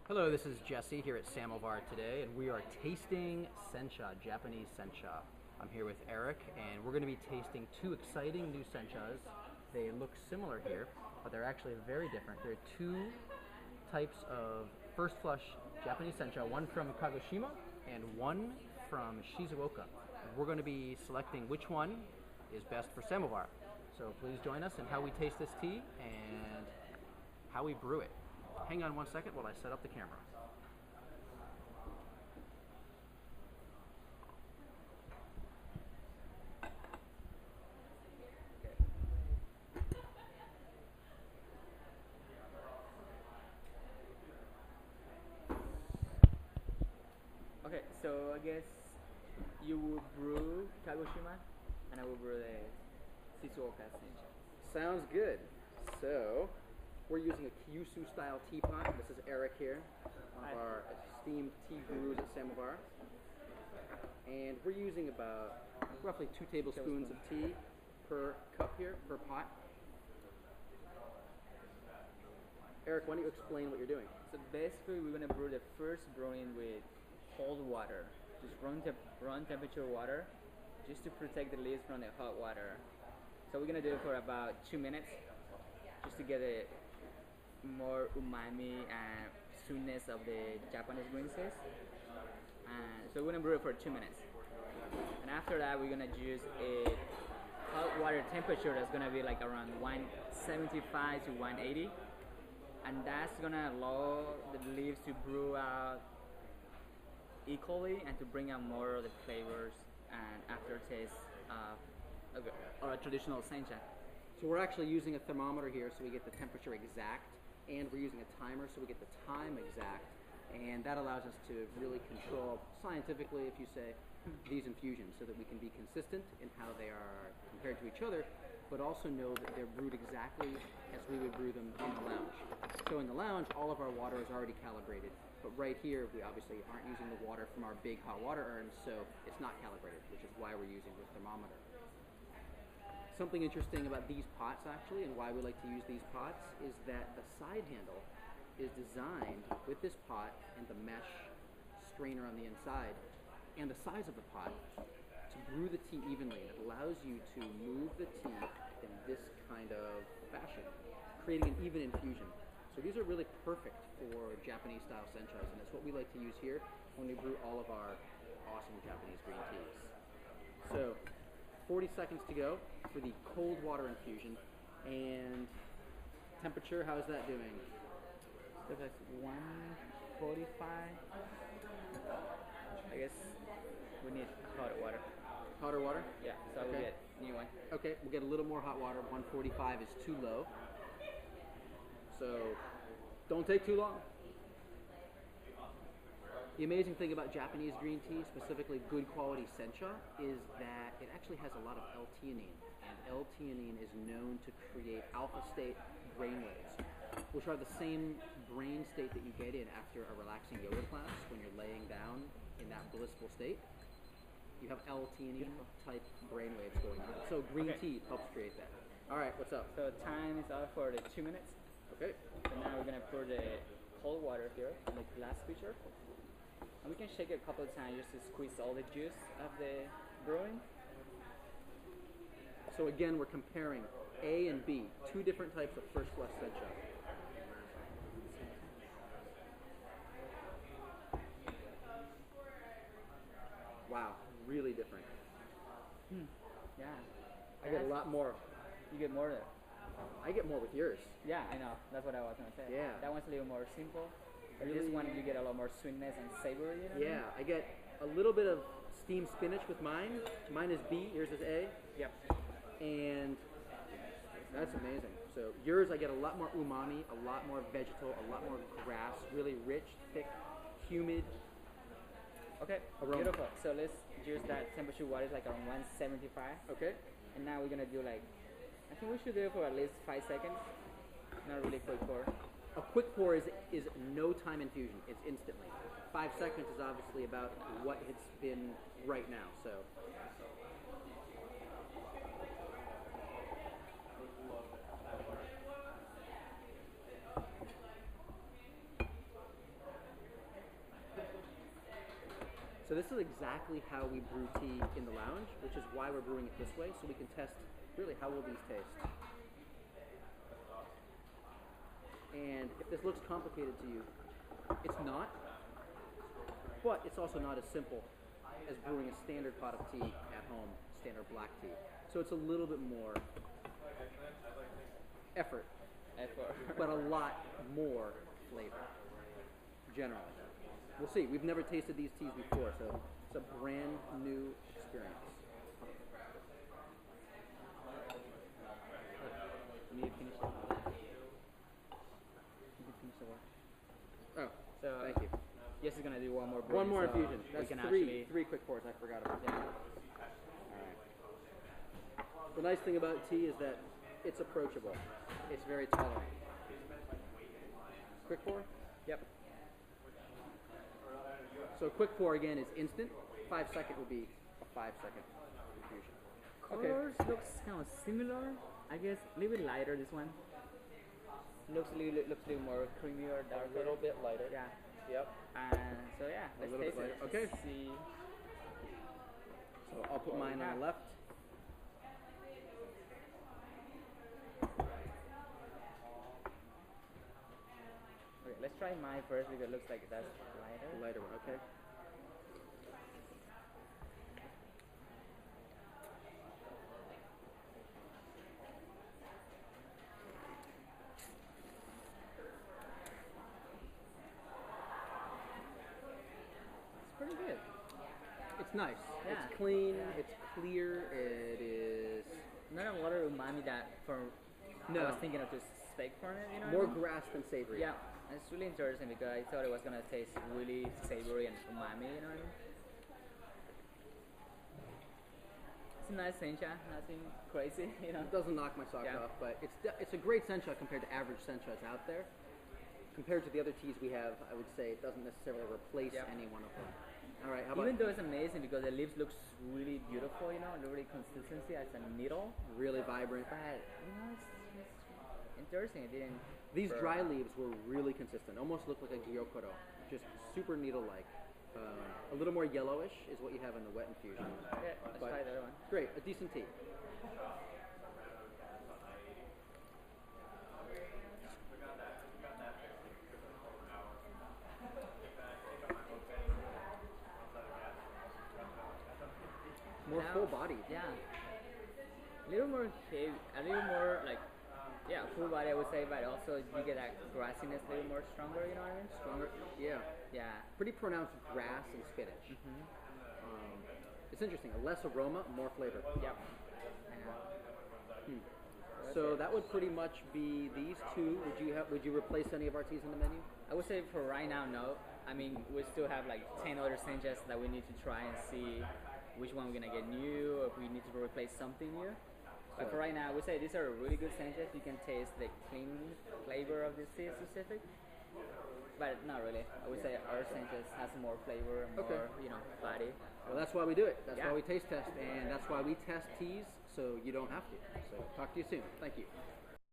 Hello, this is Jesse here at Samovar today, and we are tasting sencha, Japanese sencha. I'm here with Eric, and we're going to be tasting two exciting new senchas. They look similar here, but they're actually very different. There are two types of first flush Japanese sencha, one from Kagoshima and one from Shizuoka. We're going to be selecting which one is best for Samovar. So please join us in how we taste this tea and how we brew it. Hang on 1 second while I set up the camera. Okay, so I guess you will brew Kagoshima and I will brew the Shizuoka sencha. Sounds good. So, we're using a Kyushu style teapot. This is Eric here, one of our esteemed tea gurus at Samovar. And we're using about roughly 2 tablespoons of tea per cup here, per pot. Eric, why don't you explain what you're doing? So basically we're going to brew the first brewing with cold water, just room temperature water, just to protect the leaves from the hot water. So we're going to do it for about 2 minutes, just to get a more umami and sweetness of the Japanese green teas. And so we're gonna brew it for 2 minutes. And after that, we're gonna use a hot water temperature that's gonna be like around 175 to 180, and that's gonna allow the leaves to brew out equally and to bring out more of the flavors and aftertaste of a traditional sencha. So we're actually using a thermometer here so we get the temperature exact, and we're using a timer so we get the time exact, and that allows us to really control scientifically, if you say, these infusions so that we can be consistent in how they are compared to each other, but also know that they're brewed exactly as we would brew them in the lounge. So in the lounge, all of our water is already calibrated, but right here we obviously aren't using the water from our big hot water urns, so it's not calibrated, which is why we're using the thermometer. Something interesting about these pots actually, and why we like to use these pots, is that the side handle is designed with this pot and the mesh strainer on the inside and the size of the pot to brew the tea evenly. It allows you to move the tea in this kind of fashion, creating an even infusion. So these are really perfect for Japanese style senchas, and that's what we like to use here when we brew all of our awesome Japanese green teas. So 40 seconds to go for the cold water infusion, and temperature, how's that doing? So that's 145. I guess we need hot water. Hotter water? Yeah, so Okay. we'll get new one. Okay, we'll get a little more hot water. 145 is too low. So don't take too long. The amazing thing about Japanese green tea, specifically good quality sencha, is that it actually has a lot of L-theanine. And L-theanine is known to create alpha state brainwaves, which are the same brain state that you get in after a relaxing yoga class when you're laying down in that blissful state. You have L-theanine type brainwaves going on. So green tea helps create that. All right, what's up? So time is up for the 2 minutes. Okay. So now we're gonna pour the cold water here in the glass pitcher. And we can shake it a couple of times just to squeeze all the juice of the brewing. So again, we're comparing A and B, two different types of first flush sencha. Wow, really different. Yeah. I get a lot more. You get more there. I get more with yours. Yeah, I know. That's what I was gonna say. Yeah. That one's a little more simple. But Really- this one you get a lot more sweetness and savory. You know what I mean? Yeah, I get a little bit of steamed spinach with mine. Mine is B, yours is A, Yep. and that's amazing. So yours, I get a lot more umami, a lot more vegetal, a lot more grass, really rich, thick, humid. Okay. Aroma. Beautiful. So let's use that temperature water is like around 175. Okay. And now we're gonna do like, I think we should do it for at least 5 seconds. Not really quick pour. A quick pour is no time infusion. It's instantly. 5 seconds is obviously about what it's been right now. So So this is exactly how we brew tea in the lounge, which is why we're brewing it this way, so we can test really how will these taste. And if this looks complicated to you, it's not, but it's also not as simple as brewing a standard pot of tea at home, standard black tea. So it's a little bit more effort, but a lot more flavor, generally. We'll see. We've never tasted these teas before, so it's a brand new experience. You need to finish it. You can finish the work. Oh, So thank you. Jess is gonna do one more. One more so infusion. we That's can three quick pours. I forgot about that. Yeah. All right. The nice thing about tea is that it's approachable. It's very tolerant. Quick pour? Yep. So quick pour again is instant. 5 second would be a 5 second infusion. Colors looks kind of similar. I guess a little bit lighter. This one looks a little more creamy or darker. A little bit lighter. Yeah. Yep. So yeah, let's little taste bit it. lighter. Okay. Let's see. So I'll put mine on the left. Okay, let's try mine first because it looks like that's lighter. The lighter one, okay. It's pretty good. It's nice. Yeah. It's clean. It's clear. It is Not a lot of umami that for. No. I was thinking of just steak from it. You know. more what I mean? grass than savory. Yeah, it's really interesting because I thought it was gonna taste really savory and umami. You know what I mean? It's a nice sencha, nothing crazy. You know. It doesn't knock my socks Yeah. off, but it's a great sencha compared to average senchas out there. Compared to the other teas we have, I would say it doesn't necessarily replace Yeah. any one of them. All right, how about Even though it's amazing because the leaves looks really beautiful, you know, really consistency as a needle. really vibrant? But you know, it's interesting. It didn't. These for- dry leaves were really consistent. Almost look like a gyokuro, just super needle-like. A little more yellowish is what you have in the wet infusion. Okay, let's But- try the other one. Great, a decent tea. More Now- full-bodied. Yeah. A little more heavy, a little more like, yeah, full body I would say, but also you get that grassiness a little more stronger, you know what I mean? Stronger. Yeah. Yeah. Pretty pronounced grass and spinach. It's interesting. A less aroma, more flavor. Yep. I know. So that would pretty much be these two. Would you replace any of our teas in the menu? I would say for right now, no. I mean, we still have like 10 other senchas that we need to try and see which one we're gonna get new, or if we need to replace something new. But for right now, I would say these are really good senchas. You can taste the clean flavor of this tea specific. But not really. I would say our senchas has more flavor and more, Okay. you know, body. Well, that's why we do it. That's Yeah. why we taste test, and that's why we test teas so you don't have to. So talk to you soon. Thank you.